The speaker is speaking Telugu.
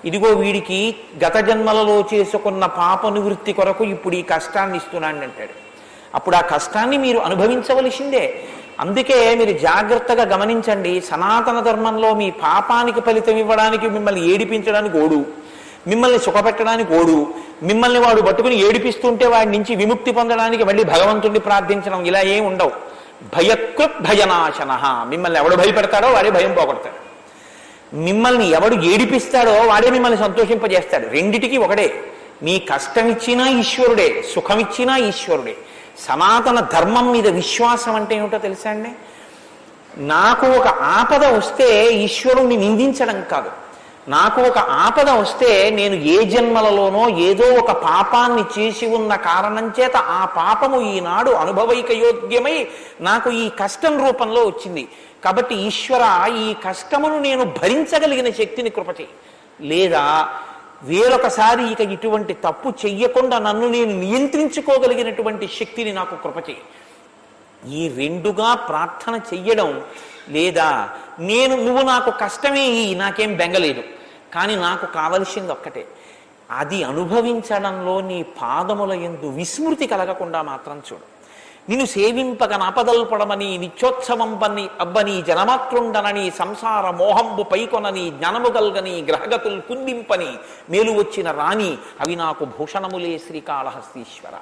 ఇదిగో వీడికి గత జన్మలలో చేసుకున్న పాప నివృత్తి కొరకు ఇప్పుడు ఈ కష్టాన్ని ఇస్తున్నాను అంటాడు. అప్పుడు ఆ కష్టాన్ని మీరు అనుభవించవలసిందే. అందుకే మీరు జాగ్రత్తగా గమనించండి. సనాతన ధర్మంలో మీ పాపానికి ఫలితం ఇవ్వడానికి, మిమ్మల్ని ఏడిపించడానికి ఓడు, మిమ్మల్ని సుఖపెట్టడానికి ఓడు, మిమ్మల్ని వాడు పట్టుకుని ఏడిపిస్తుంటే వాడి నుంచి విముక్తి పొందడానికి మళ్ళీ భగవంతుడిని ప్రార్థించడం, ఇలా ఏం ఉండవు. భయకృత్ భయనాశన. మిమ్మల్ని ఎవడు భయపెడతాడో వాడే భయం పోగొడతాడు. మిమ్మల్ని ఎవడు ఏడిపిస్తాడో వాడే మిమ్మల్ని సంతోషింపజేస్తాడు. రెండిటికి ఒకడే. మీ కష్టమిచ్చినా ఈశ్వరుడే, సుఖమిచ్చినా ఈశ్వరుడే. సనాతన ధర్మం మీద విశ్వాసం అంటే ఏమిటో తెలుసా అండి? నాకు ఒక ఆపద వస్తే ఈశ్వరుణ్ణి నిందించడం కాదు. నాకు ఒక ఆపద వస్తే నేను ఏ జన్మలలోనో ఏదో ఒక పాపాన్ని చేసి ఉన్న కారణం చేత ఆ పాపము ఈనాడు అనుభవైకయోగ్యమై నాకు ఈ కష్టం రూపంలో వచ్చింది. కాబట్టి ఈశ్వర, ఈ కష్టమును నేను భరించగలిగిన శక్తిని కృపచేయి. లేదా వేరొకసారి ఇక ఇటువంటి తప్పు చెయ్యకుండా నన్ను నేను నియంత్రించుకోగలిగినటువంటి శక్తిని నాకు కృపచేయి. ఈ రెండుగా ప్రార్థన చెయ్యడం. లేదా నువ్వు నాకు కష్టమే నాకేం బెంగలేదు, కానీ నాకు కావలసింది ఒక్కటే, అది అనుభవించడంలో నీ పాదముల యందు విస్మృతి కలగకుండా మాత్రం చూడు. నిన్ను సేవింపగ నాపదల్పడమని నిత్యోత్సవం పని అబ్బని జనమాతృండనని సంసార మోహంబు పైకొనని జ్ఞానముగల్గని గ్రహగతులు కుందింపని మేలు వచ్చిన రాణి అవి నాకు భూషణములే శ్రీకాళహస్తీశ్వర.